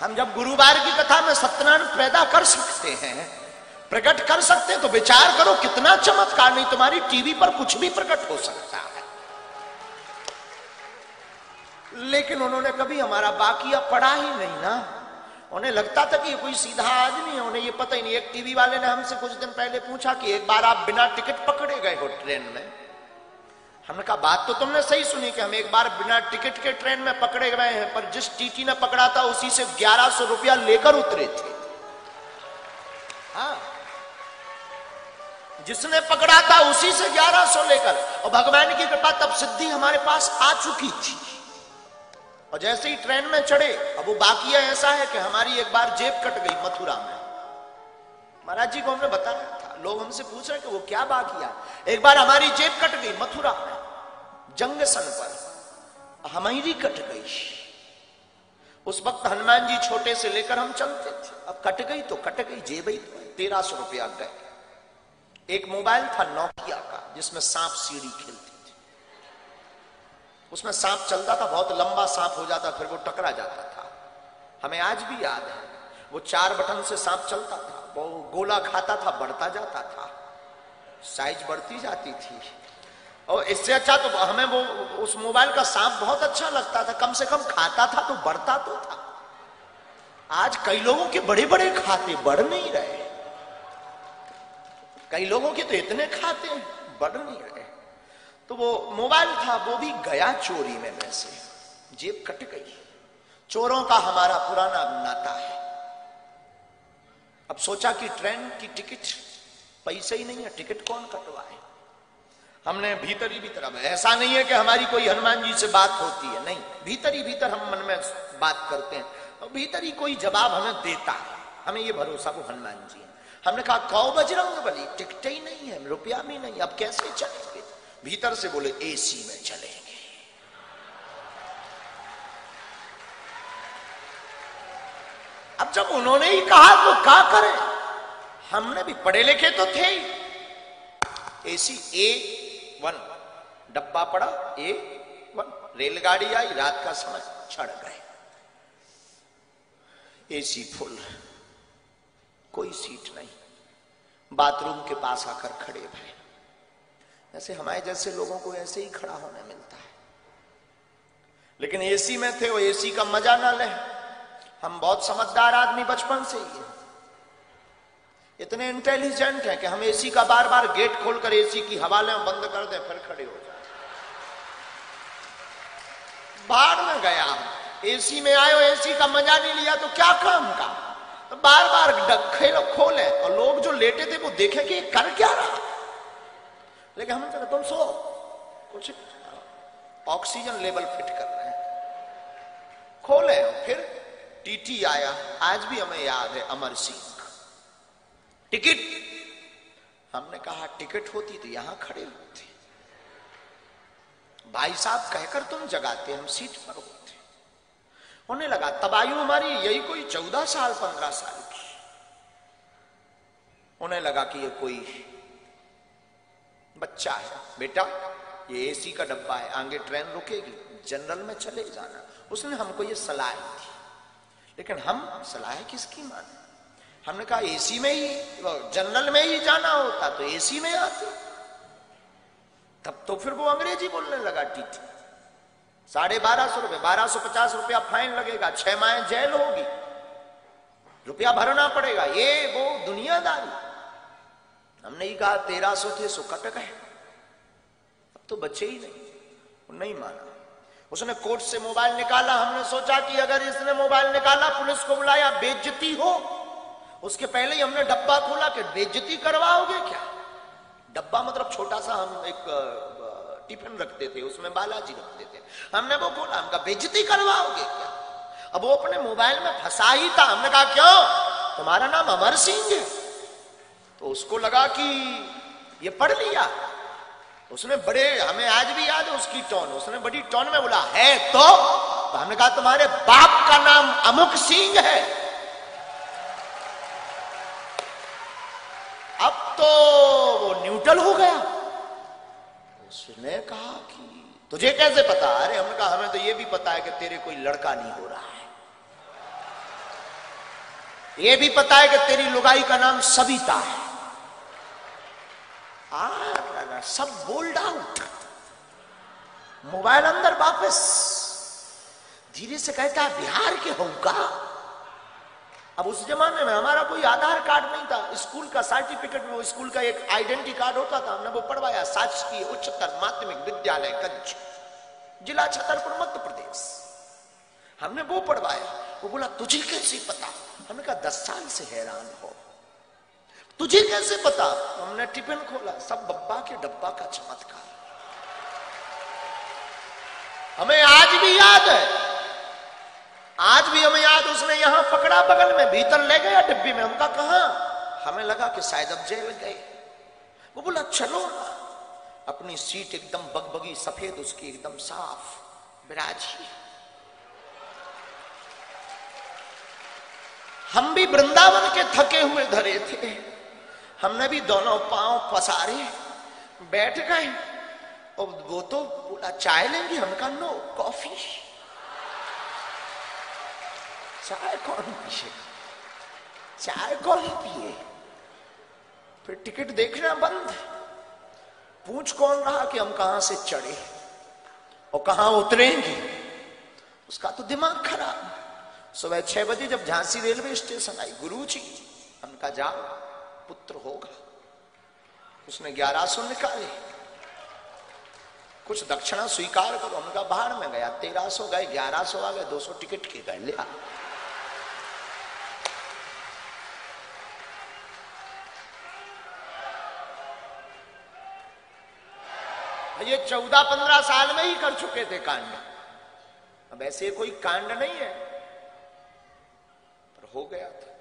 हम जब गुरुवार की कथा में सत्यनारायण पैदा कर सकते हैं, प्रकट कर सकते हैं, तो विचार करो कितना चमत्कार। नहीं तुम्हारी टीवी पर कुछ भी प्रकट हो सकता है। लेकिन उन्होंने कभी हमारा बाकिया पढ़ा ही नहीं ना। उन्हें लगता था कि ये कोई सीधा आदमी है, उन्हें ये पता ही नहीं। एक टीवी वाले ने हमसे कुछ दिन पहले पूछा कि एक बार आप बिना टिकट पकड़े गए हो ट्रेन में। हमने कहा बात तो तुमने सही सुनी कि हम एक बार बिना टिकट के ट्रेन में पकड़े गए हैं, पर जिस टीटी ने पकड़ा था उसी से 1100 रुपया लेकर उतरे थे। हाँ, जिसने पकड़ा था उसी से 1100 लेकर, और भगवान की कृपा तब सिद्धि हमारे पास आ चुकी थी। और जैसे ही ट्रेन में चढ़े, अब वो बाकिया ऐसा है कि हमारी एक बार जेब कट गई मथुरा में। महाराज जी को हमने बताया था, लोग हमसे पूछ रहे कि वो क्या बाकिया। एक बार हमारी जेब कट गई मथुरा में जंक्शन पर, हमारी कट गई। उस वक्त हनुमान जी छोटे से लेकर हम चलते थे। अब कट गई तो कट गई, जेब ही 1300 रुपया गए। एक मोबाइल था नोकिया का, जिसमें सांप सीढ़ी खेलती थी। उसमें सांप चलता था, बहुत लंबा सांप हो जाता, फिर वो टकरा जाता था। हमें आज भी याद है, वो 4 बटन से सांप चलता था। वो गोला खाता था, बढ़ता जाता था, साइज बढ़ती जाती थी। और इससे अच्छा तो हमें वो उस मोबाइल का सांप बहुत अच्छा लगता था, कम से कम खाता था तो बढ़ता तो था। आज कई लोगों के बड़े बड़े खाते बढ़ नहीं रहे, कई लोगों के तो इतने खाते बढ़ नहीं रहे। तो वो मोबाइल था, वो भी गया चोरी में, वैसे जेब कट गई। चोरों का हमारा पुराना नाता है। अब सोचा कि ट्रेन की टिकट, पैसे ही नहीं है, टिकट कौन कटवाए। हमने भीतर ही भीतर, अब ऐसा नहीं है कि हमारी कोई हनुमान जी से बात होती है, नहीं, भीतर ही भीतर हम मन में बात करते हैं, और भीतर ही कोई जवाब हमें देता है। हमें ये भरोसा वो हनुमान जी है। हमने कहा कौ बजरंग बली, टिकट ही नहीं है, रुपया भी नहीं, अब कैसे चलेंगे। भीतर से बोले एसी में चलेंगे। अब जब उन्होंने ही कहा तो क्या करें। हमने भी पढ़े लिखे तो थे ही। एसी A1 डब्बा पड़ा, A1 रेलगाड़ी आई, रात का समय, चढ़ गए। एसी फुल, कोई सीट नहीं। बाथरूम के पास आकर खड़े भाई, ऐसे हमारे जैसे लोगों को ऐसे ही खड़ा होने मिलता है। लेकिन एसी में थे, वो एसी का मजा ना ले। हम बहुत समझदार आदमी बचपन से ही है, इतने इंटेलिजेंट हैं कि हम एसी का बार बार गेट खोलकर एसी की हवा लें, बंद कर दें, फिर खड़े हो जाए। बाहर में गया, एसी में आए, एसी का मजा नहीं लिया तो क्या काम का। तो बार बार डखे खोले, और लोग जो लेटे थे वो देखे कि कर क्या रहा। लेकिन हमने कहा तुम सो, कुछ ऑक्सीजन लेवल फिट कर रहे हैं। खोले, फिर टीटी आया, आज भी हमें याद है, अमर सिंह। टिकट, हमने कहा टिकट होती तो यहां खड़े होते। भाई साहब कहकर तुम जगाते, हम सीट पर होते। होने लगा, तब आयु हमारी यही कोई 14 साल 15 साल की। होने लगा कि ये कोई बच्चा है, बेटा ये एसी का डब्बा है, आगे ट्रेन रुकेगी, जनरल में चले जाना। उसने हमको ये सलाह थी, लेकिन हम सलाह किसकी माने। हमने कहा एसी में ही, जनरल में ही जाना होता तो एसी में आते। तब तो फिर वो अंग्रेजी बोलने लगा। टीटी 1250 रुपए, 1250 रुपया फाइन लगेगा, 6 माह जेल होगी, रुपया भरना पड़ेगा, ये वो दुनियादारी। हमने ही कहा 1300 थे सो कट गए, अब तो बचे ही नहीं। वो नहीं माना। उसने कोर्ट से मोबाइल निकाला। हमने सोचा कि अगर इसने मोबाइल निकाला, पुलिस को बुलाया, बेइज्जती हो। उसके पहले ही हमने डब्बा खोला कि बेइज्जती करवाओगे क्या। डब्बा मतलब छोटा सा, हम एक टिफिन रखते थे, उसमें बालाजी रखते थे। हमने वो खोला, हमका बेइज्जती करवाओगे क्या। अब वो अपने मोबाइल में फंसा ही था। हमने कहा क्यों, तुम्हारा नाम अमर सिंह है। तो उसको लगा कि ये पढ़ लिया। उसने बड़े, हमें आज भी याद है उसकी टोन, उसने बड़ी टोन में बोला है तो हमने कहा तुम्हारे बाप का नाम अमुक सिंह है। अब तो वो न्यूट्रल हो गया। उसने कहा कि तुझे कैसे पता। अरे हमने कहा हमें तो ये भी पता है कि तेरे कोई लड़का नहीं हो रहा है। ये भी पता है कि तेरी लुगाई का नाम सविता है। सब बोल्ड आउट, मोबाइल अंदर वापस, धीरे से कहता है बिहार के होगा। अब उस जमाने में हमारा कोई आधार कार्ड नहीं था, स्कूल का सर्टिफिकेट में वो स्कूल का एक आइडेंटिटी कार्ड होता था, हमने वो पढ़वाया, शासकीय उच्चतर माध्यमिक विद्यालय गंज, जिला छतरपुर मध्य प्रदेश, हमने वो पढ़वाया। वो बोला तुझे कैसे पता? हमने कहा 10 साल से हैरान हो, तुझे कैसे पता? हमने टिफिन खोला, सब बब्बा के डब्बा का चमत्कार। हमें आज भी याद है, आज भी हमें याद, उसने यहां पकड़ा बगल में, भीतर ले गया डिब्बी में। हमका कहा, हमें लगा कि शायद अब जेल गए। वो बोला चलो ना, अपनी सीट एकदम बगबगी सफेद, उसकी एकदम साफ विराजी। हम भी वृंदावन के थके हुए धरे थे, हमने भी दोनों पांव पसारे बैठ गए। और वो तो बोला चाय लेंगे, हमका नो, कॉफी। चाय कौन पिए, चाय कौन पिए? फिर टिकट देखना बंद, पूछ कौन रहा कि हम कहां से चढ़े और कहां उतरेंगे, उसका तो दिमाग खराब। सुबह 6 बजे जब झांसी रेलवे स्टेशन आई, गुरुजी, हमका जाओ पुत्र होगा। उसने 1100 निकाले, कुछ दक्षिणा स्वीकार करो। हमका बाहर में गया, 1300 गए, 1100 आ गए, 200 टिकट के गए, लिया। ये 14-15 साल में ही कर चुके थे कांड। अब ऐसे कोई कांड नहीं है, पर हो गया था।